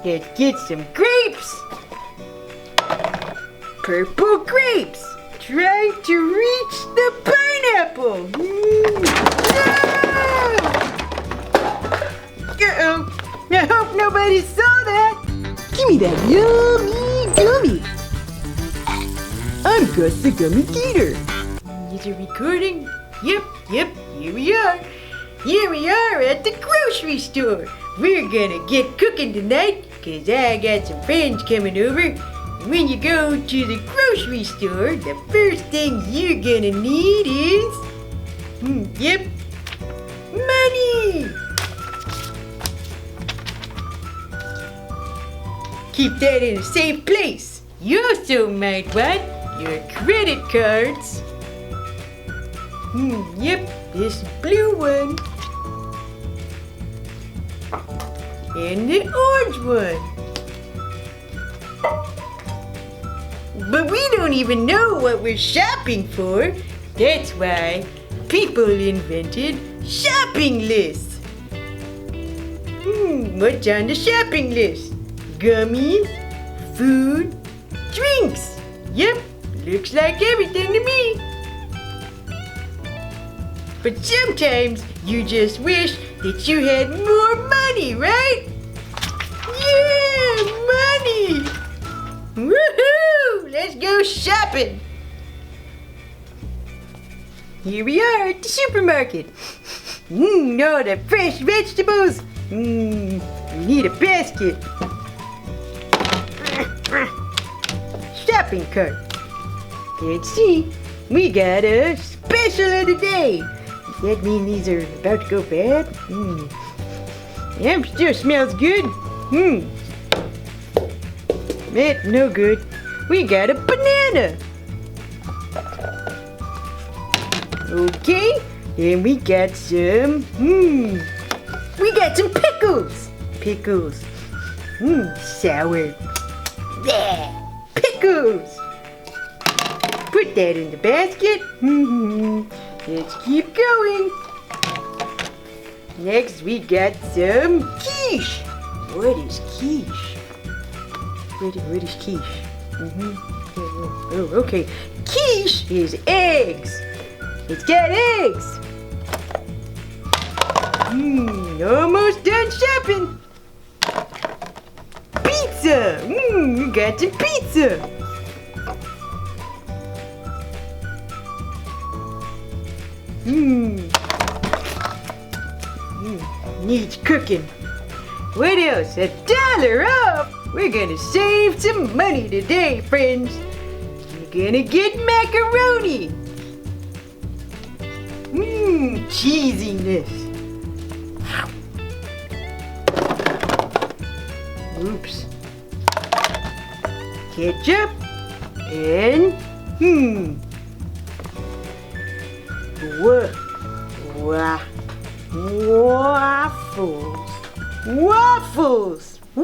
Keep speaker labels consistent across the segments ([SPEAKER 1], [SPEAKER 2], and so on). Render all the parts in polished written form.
[SPEAKER 1] Let's get some grapes. Purple grapes. Trying to reach the pineapple. Uh-oh. I hope nobody saw that. Give me that yummy gummy. I'm Gus the Gummy Gator. Is it recording? Yep, here we are. Here we are at the grocery store. We're gonna get cooking tonight, cause I got some friends coming over. And when you go to the grocery store, the first thing you're gonna need is, money. Keep that in a safe place. You also might want your credit cards. This blue one. And the orange one. But we don't even know what we're shopping for. That's why people invented shopping lists. What's on the shopping list? Gummies, food, drinks. Yep, looks like everything to me. But sometimes you just wish that you had more money, right? Yeah, money! Woohoo! Let's go shopping! Here we are at the supermarket. All the fresh vegetables. We need a basket. Shopping cart. Let's see. We got a special of the day. Does that mean these are about to go bad? Yeah, still smells good. No good. We got a banana. Okay, and we got some, we got some pickles. Pickles. Sour. Yeah, pickles. Put that in the basket. Let's keep going. Next, we got some quiche. What is quiche? What is quiche? Oh, okay. Quiche is eggs. It's got eggs. Almost done shopping. Pizza. We got some pizza. Needs cooking. What else? $1 off. We're gonna save some money today, friends. We're gonna get macaroni. Cheesiness. Oops. Ketchup and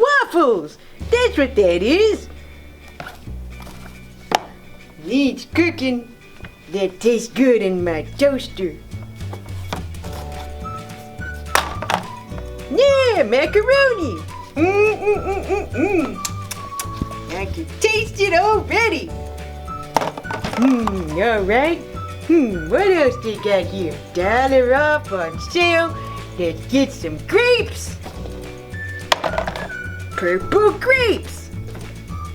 [SPEAKER 1] Waffles! That's what that is! Needs cooking. That tastes good in my toaster. Yeah, macaroni! I can taste it already! Alright. What else they got here? $1 off on sale. Let's get some grapes. Purple grapes.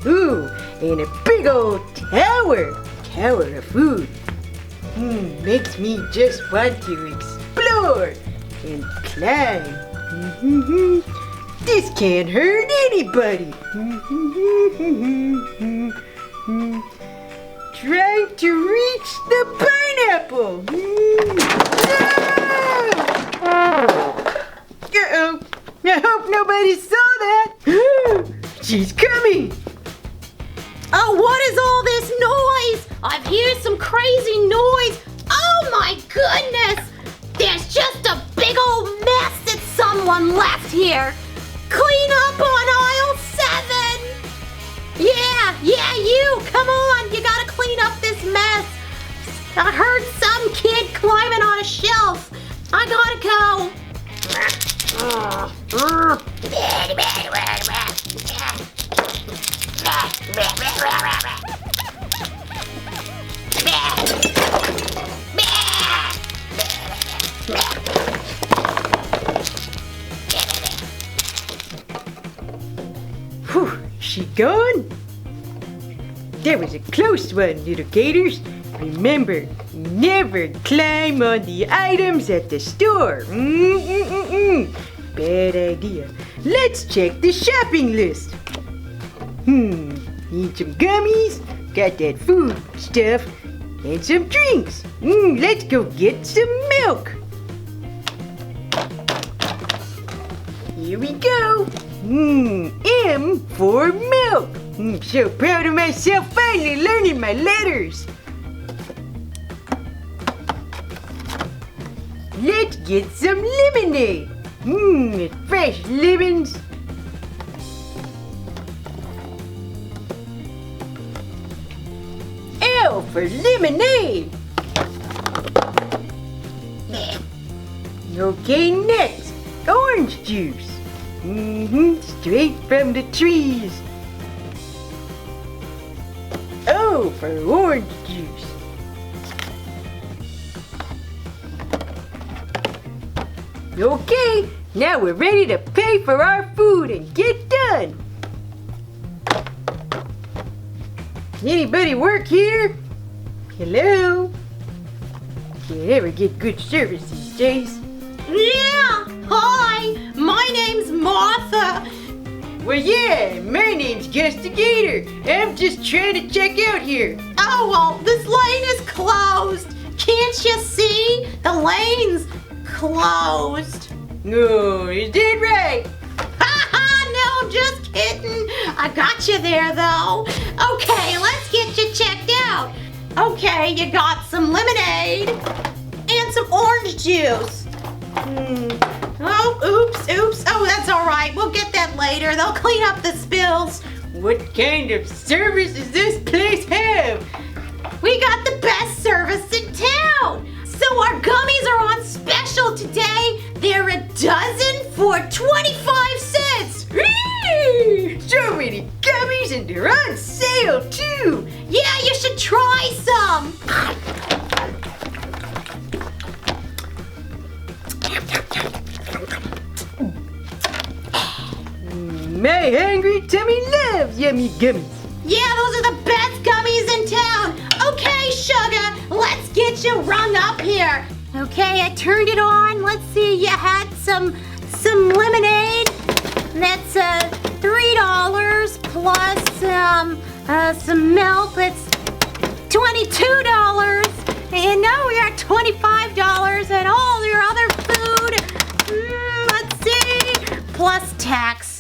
[SPEAKER 1] Ooh, and a big old tower. Tower of food. Makes me just want to explore and climb. This can't hurt anybody. Trying to reach the pineapple. Uh-oh. I hope nobody saw that. She's coming.
[SPEAKER 2] Oh, what is all this noise? I've heard some crazy noise. Oh my goodness. There's just a big old mess that someone left here. Clean up on aisle 7. Yeah, you. Come on. You gotta clean up this mess. I heard some kid climbing on a shelf. I gotta go.
[SPEAKER 1] Whew, she gone? That was a close one, little gators. Remember, never climb on the items at the store. Bad idea. Let's check the shopping list. Need some gummies, got that food stuff, and some drinks. Let's go get some milk. Here we go. M for milk. So proud of myself finally learning my letters. Let's get some lemonade. Fresh lemons. L for lemonade. Okay, next, orange juice. Straight from the trees. O for orange juice. Okay, now we're ready to pay for our food and get done. Anybody work here? Hello? Can't ever get good service these days.
[SPEAKER 2] Yeah, hi, my name's Martha.
[SPEAKER 1] Well, yeah, my name's Gus The Gator. I'm just trying to check out here.
[SPEAKER 2] Oh, well, this lane is closed. Can't you see? The lane's closed.
[SPEAKER 1] No, is that right?
[SPEAKER 2] No, just kidding. I got you there, though. Okay, let's get you checked out. Okay, you got some lemonade and some orange juice. Oh, oops. Oh, that's all right. We'll get that later. They'll clean up the spills.
[SPEAKER 1] What kind of service does this place have?
[SPEAKER 2] We got the best service in town. So our gummies are on special today. They're a dozen for 25 cents.
[SPEAKER 1] So many gummies and they're on sale too.
[SPEAKER 2] Yeah, you should try some.
[SPEAKER 1] My hungry tummy loves yummy gummies.
[SPEAKER 2] Yeah, those are the best gummies in town. Okay, sugar, let's get you rung up here. Okay, I turned it on. Let's see, you had some lemonade. That's $3 plus some milk. That's $22. And now we got $25 and all your other food. Let's see, plus tax.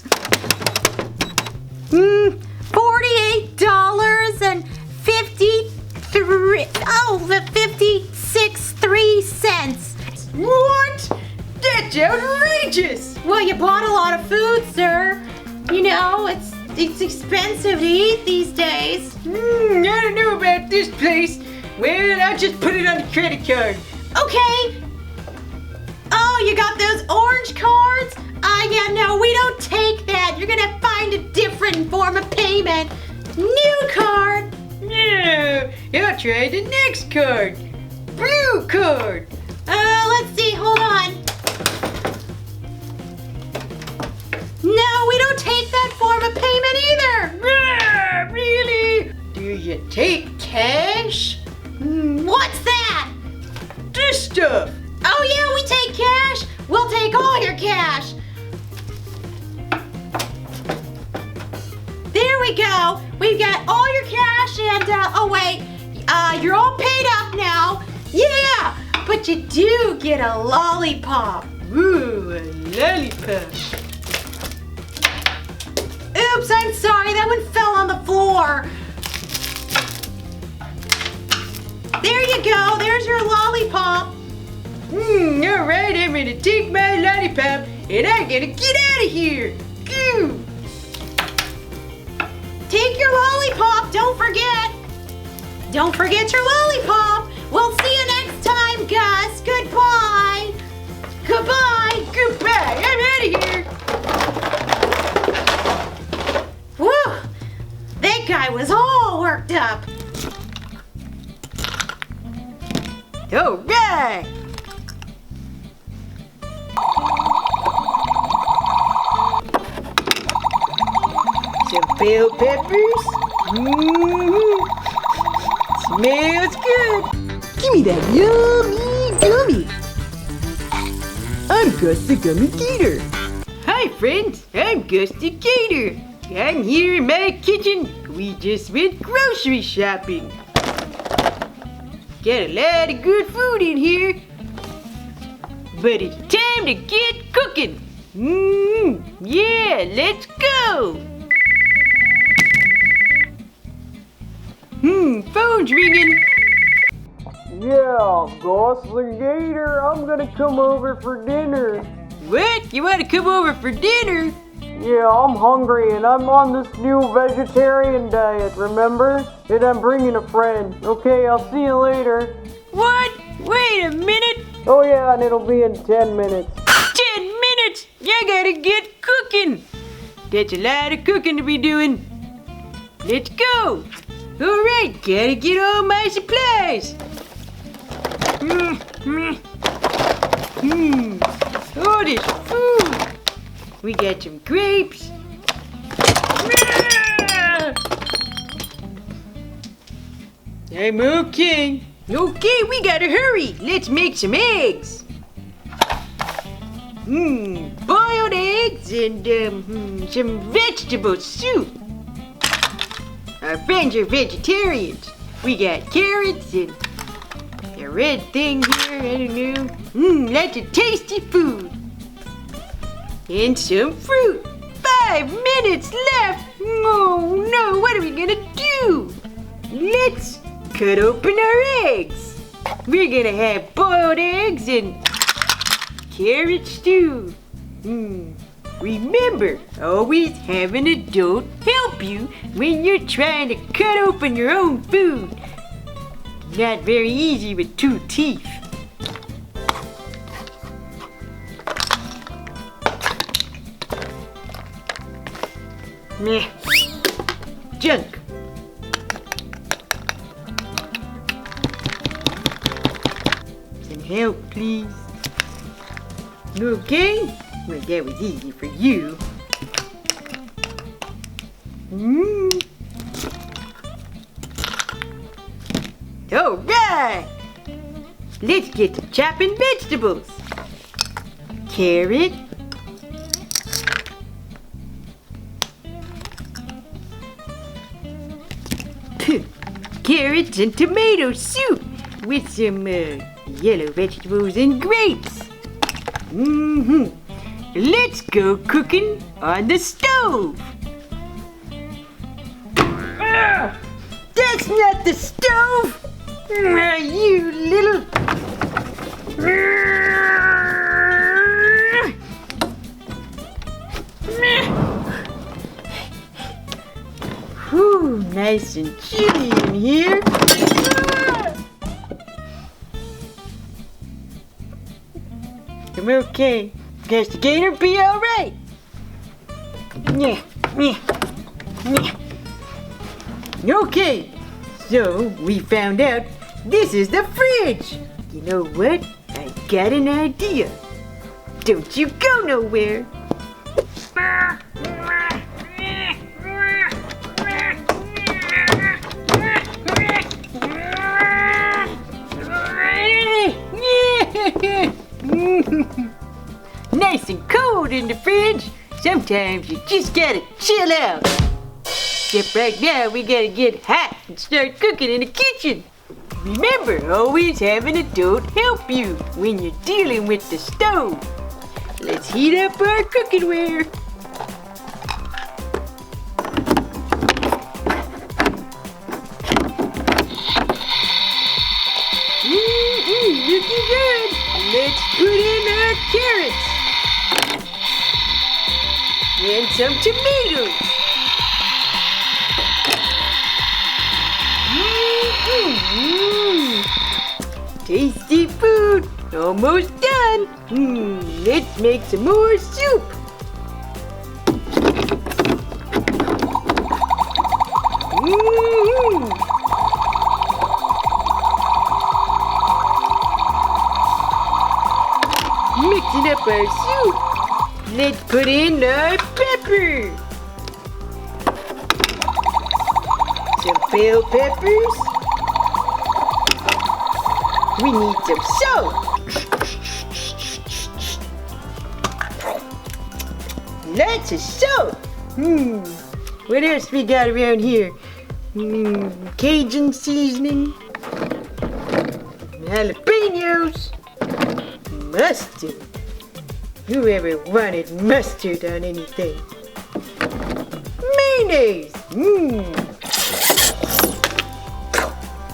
[SPEAKER 2] $56.03.
[SPEAKER 1] What? That's outrageous!
[SPEAKER 2] Well, you bought a lot of food, sir. You know, it's expensive to eat these days.
[SPEAKER 1] I don't know about this place. Well, I'll just put it on the credit card.
[SPEAKER 2] Okay. Oh, you got those orange cards? Yeah, no, we don't take that. You're gonna find a different form of payment. New card.
[SPEAKER 1] No, I'll try the next card. Blue card.
[SPEAKER 2] Let's see, hold on. No, we don't take that form of payment either.
[SPEAKER 1] Really? Do you take cash?
[SPEAKER 2] What's that?
[SPEAKER 1] This stuff.
[SPEAKER 2] Oh yeah, we take cash. We'll take all your cash. There we go. We've got all your cash and, oh wait, you're all paid up now. Yeah, but you do get a lollipop.
[SPEAKER 1] Ooh, a lollipop.
[SPEAKER 2] Oops, I'm sorry, that one fell on the floor. There you go, there's your lollipop.
[SPEAKER 1] All right, I'm gonna take my lollipop and I'm gonna get out of here. Goo!
[SPEAKER 2] Take your lollipop, don't forget. Don't forget your lollipop. We'll see you next time, Gus. Goodbye. Goodbye.
[SPEAKER 1] Goodbye, I'm out of here.
[SPEAKER 2] Whew, that guy was all worked up.
[SPEAKER 1] All right. Some bell peppers. Mmm. Smells good. Give me that yummy gummy. I'm Gus the Gummy Gator. Hi friends, I'm Gus the Gator. I'm here in my kitchen. We just went grocery shopping. Got a lot of good food in here. But it's time to get cooking. Yeah, let's go. Phone's ringing.
[SPEAKER 3] Yeah, Gus the Gator, I'm gonna come over for dinner.
[SPEAKER 1] What? You want to come over for dinner?
[SPEAKER 3] Yeah, I'm hungry and I'm on this new vegetarian diet, remember? And I'm bringing a friend. Okay, I'll see you later.
[SPEAKER 1] What? Wait a minute.
[SPEAKER 3] Oh yeah, and it'll be in 10 minutes.
[SPEAKER 1] 10 minutes? You gotta get cooking. That's a lot of cooking to be doing. Let's go. Alright, gotta get all my supplies. All this food. We got some grapes. I'm okay. Okay, we gotta hurry. Let's make some eggs. Boiled eggs and some vegetable soup. Our friends are vegetarians. We got carrots and a red thing here, I don't know. Lots of tasty food. And some fruit. 5 minutes left. Oh no, what are we gonna do? Let's cut open our eggs. We're gonna have boiled eggs and carrot stew. Remember, always have an adult help you when you're trying to cut open your own food. Not very easy with 2 teeth. Meh. Junk. Some help, please. Okay? Well, that was easy for you. All right. Let's get to chopping vegetables. Carrot. Carrots and tomato soup with some yellow vegetables and grapes. Let's go cooking on the stove. That's not the stove! You little... Whew, nice and chilly in here. I'm okay. Gus the Gator, be alright. Okay, so we found out this is the fridge. You know what? I got an idea. Don't you go nowhere. Nice and cold in the fridge. Sometimes you just gotta chill out. Except right now we gotta get hot and start cooking in the kitchen. Remember, always have an adult help you when you're dealing with the stove. Let's heat up our cookware. Looking good. Let's put in our carrots. And some tomatoes. Tasty food. Almost done. Let's make some more soup. Mixing up our soup. Let's put in our pepper. bell peppers. We need some salt. Lots of salt. What else we got around here? Cajun seasoning. Jalapenos. Mustard. Whoever wanted mustard on anything? Mayonnaise.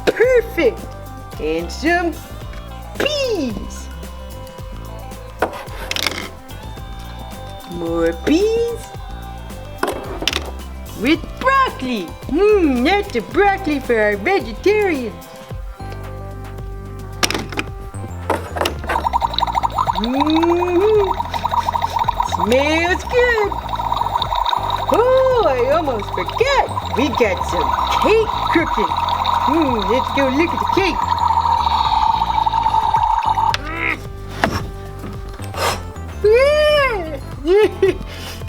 [SPEAKER 1] Perfect. And some peas. More peas. With broccoli. That's the broccoli for our vegetarians. Smells good. Oh, I almost forgot. We got some cake cooking. Let's go look at the cake.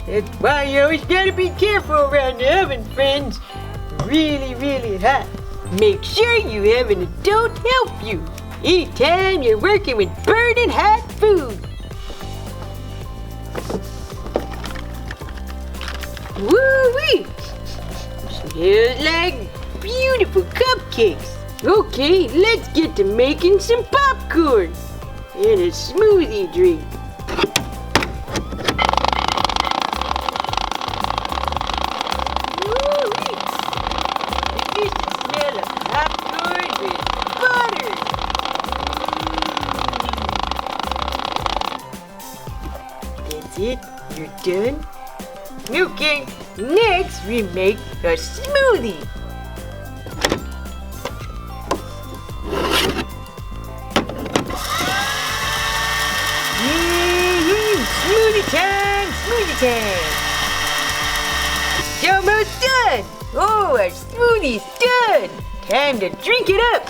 [SPEAKER 1] That's why you always gotta be careful around the oven, friends. Really, really hot. Make sure you have an adult help you anytime you're working with burning hot food. Woo-wee! Smells like beautiful cupcakes. Okay, let's get to making some popcorn and a smoothie drink. It, you're done? Okay, next we make a smoothie. Smoothie time, smoothie time. It's almost done. Oh, our smoothie's done. Time to drink it up.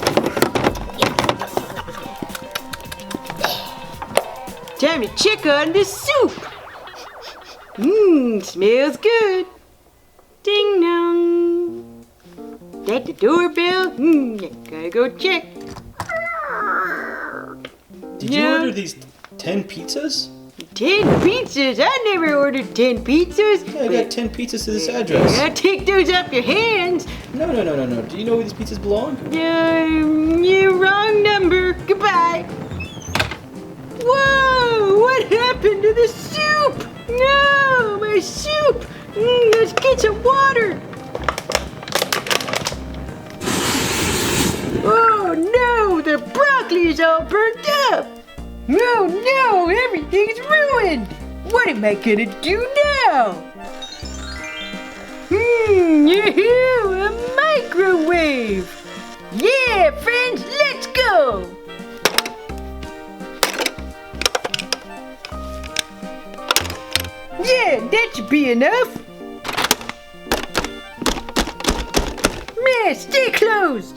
[SPEAKER 1] Time to check on the soup. Smells good. Ding dong. That the doorbell? Gotta go check.
[SPEAKER 4] Did you order these 10 pizzas?
[SPEAKER 1] 10 pizzas? I never ordered 10 pizzas.
[SPEAKER 4] Yeah, I got 10 pizzas to this address.
[SPEAKER 1] I'll take those off your hands.
[SPEAKER 4] No. Do you know where these pizzas belong?
[SPEAKER 1] You wrong number. Goodbye. Whoa! What happened to the soup? No, my soup! Let's get some water. Oh no, the broccoli is all burnt up. Oh no, everything's ruined. What am I gonna do now? A microwave. Yeah, friends, let's go. Yeah, that should be enough. Man, stay closed.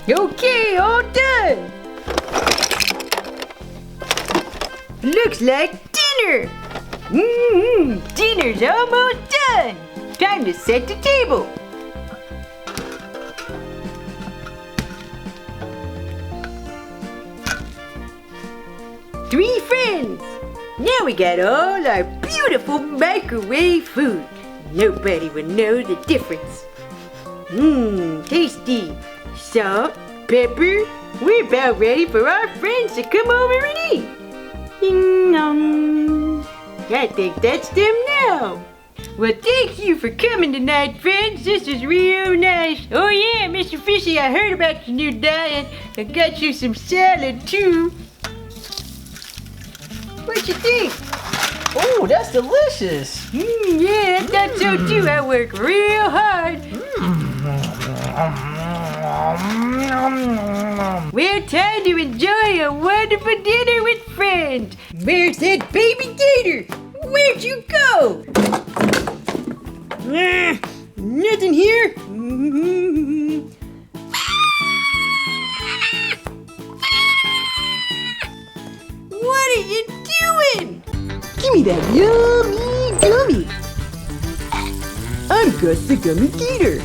[SPEAKER 1] Okay, all done. Looks like dinner. Dinner's almost done. Time to set the table. Three friends. Now we got all our beautiful microwave food. Nobody will know the difference. Tasty. Salt, pepper. We're about ready for our friends to come over and eat. Ding dong. I think that's them now. Well, thank you for coming tonight, friends. This is real nice. Oh yeah, Mr. Fishy, I heard about your new diet. I got you some salad too. What you think?
[SPEAKER 5] Oh, that's delicious.
[SPEAKER 1] Yeah, I thought so too. I work real hard. Well, time to enjoy a wonderful dinner with friends. Where's that baby gator? Where'd you go? Nothing here. Gimme that yummy gummy. I'm Gus the Gummy Gator.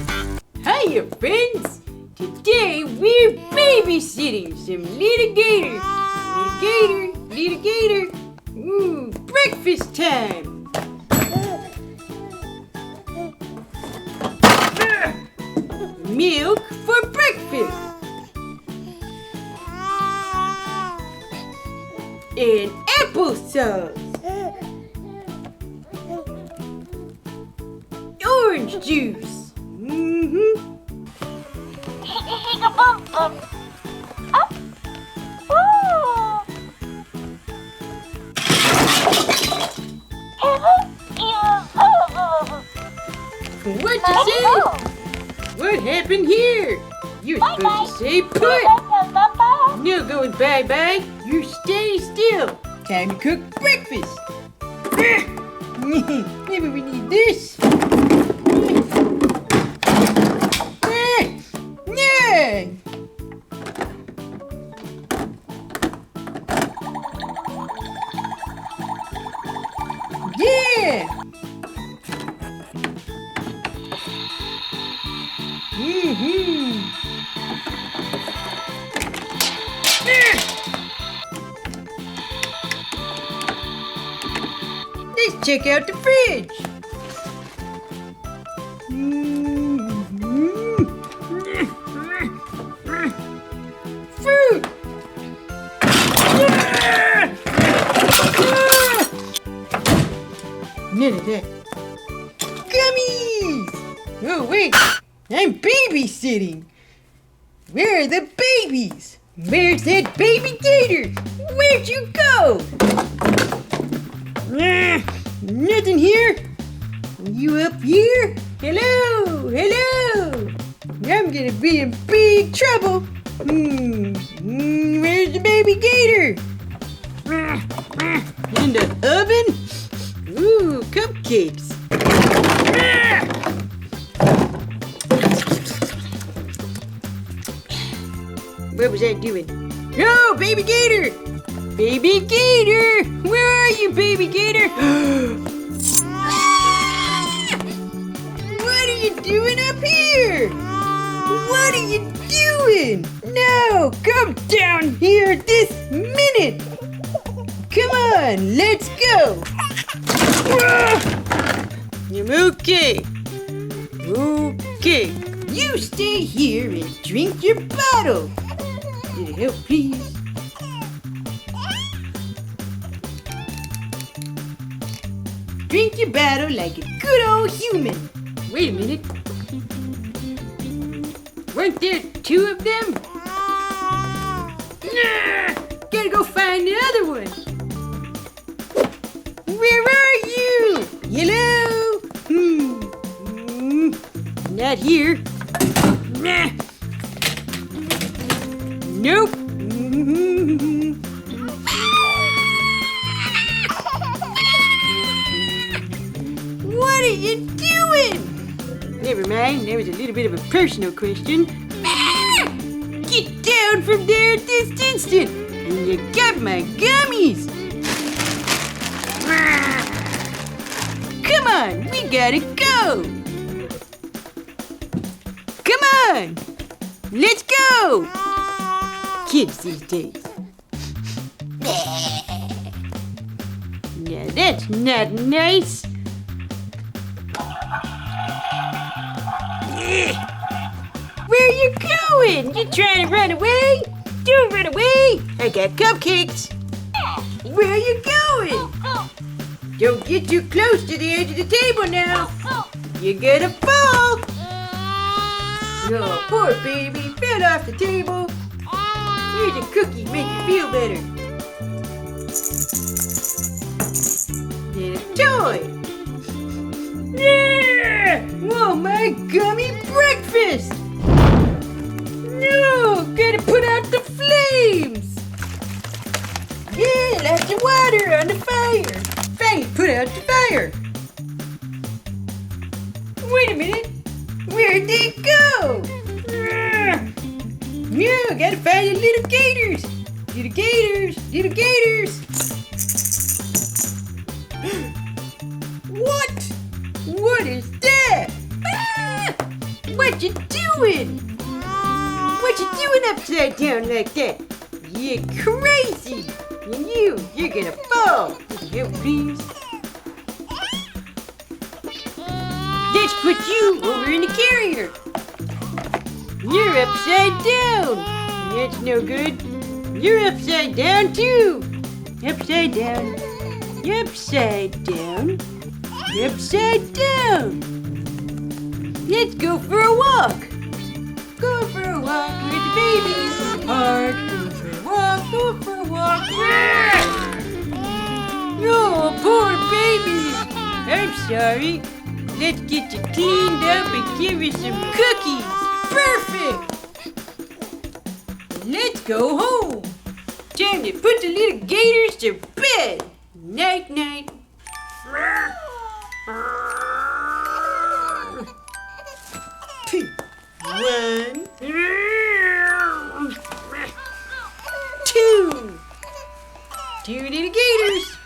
[SPEAKER 1] Hiya, friends. Today we're babysitting some little gators. Little gator. Ooh, breakfast time. Milk for breakfast. And applesauce. Orange juice. What you say? What happened here? You're supposed to say put. No going bye-bye. You stay still. Time to cook breakfast. Maybe we need this. Yeah. Yeah. Let's check out the fridge. Fruit. None of that. Gummies. Oh wait, I'm babysitting. Where are the babies? Where's that baby gator? Where'd you go? Nothing here. You up here? Hello. I'm gonna be in big trouble. Where's the baby gator? In the oven? Ooh, cupcakes. What was I doing? No, baby gator! Baby gator! Where are you, baby gator? What are you doing up here? What are you doing? No, come down here this minute! Come on, let's go! I'm okay. Okay, you stay here and drink your bottle. Need help, please? Drink your bottle like a good old human. Wait a minute. Weren't there two of them? Gotta go find the other one. Where are you? Hello? Not here. Nope. What are you doing? Never mind, that was a little bit of a personal question. Get down from there this instant! And you got my gummies! Come on, we gotta go! Come on! Let's go! Kids these days. Now that's not nice. Where are you going? You trying to run away? Don't run away! I got cupcakes. Where are you going? Don't get too close to the edge of the table now. You're gonna fall. Oh, poor baby, fell off the table. Here's a cookie, make you feel better. And a toy. Yeah! Whoa, my gummy breakfast! No, gotta put out the flames. Yeah, lots of water on the fire. Finally put out the fire. Wait a minute. Where'd they go? No, gotta find the little gators. Little gators. What you doing upside down like that? You're crazy! And you're gonna fall! Help, please. Let's put you over in the carrier. You're upside down. That's no good. You're upside down too. Upside down. Upside down. Upside down. Let's go for a walk. Go for a walk with the babies in the park. Go for a walk. Go for a walk. Oh, poor babies. I'm sorry. Let's get you cleaned up and give you some cookies. Perfect. Let's go home. Time to put the little gators to bed. Night, night. One. Two. Two little gators.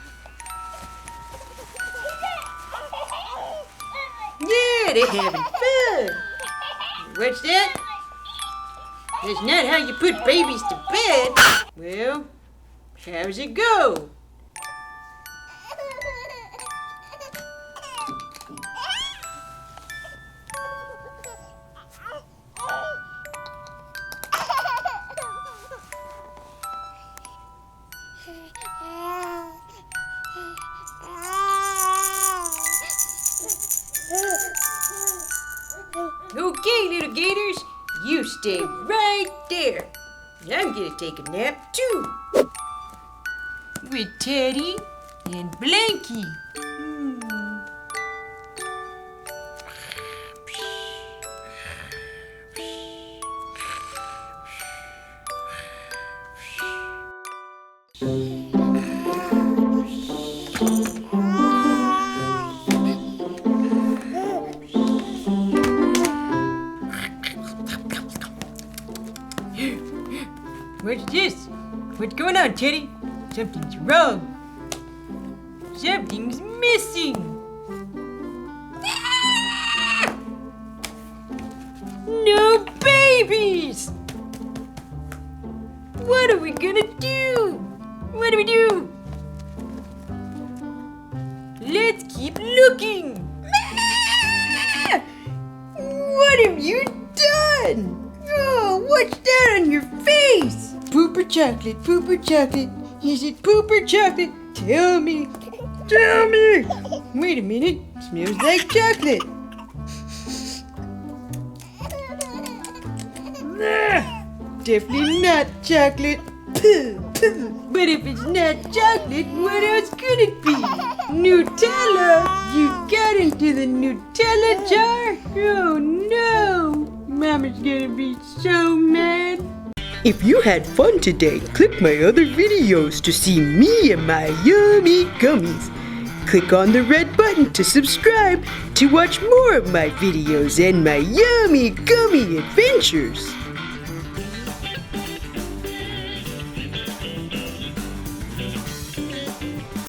[SPEAKER 1] Yeah, they're having fun. What's that? That's not how you put babies to bed. Well, how's it go? Okay, little gators, you stay right there. I'm gonna take a nap too. With Teddy and Blanky. What's this? What's going on, Teddy? Something's wrong. Something's missing. No babies! What are we gonna do? What do we do? Let's keep looking. What have you done? Oh, what's that on your face? Poop or chocolate? Poop or chocolate? Is it poop or chocolate? Tell me. Tell me. Wait a minute. Smells like chocolate. Definitely not chocolate. But if it's not chocolate, what else could it be? Nutella! You got into the Nutella jar? Oh no! Mama's gonna be so mad. If you had fun today, click my other videos to see me and my yummy gummies. Click on the red button to subscribe to watch more of my videos and my yummy gummy adventures.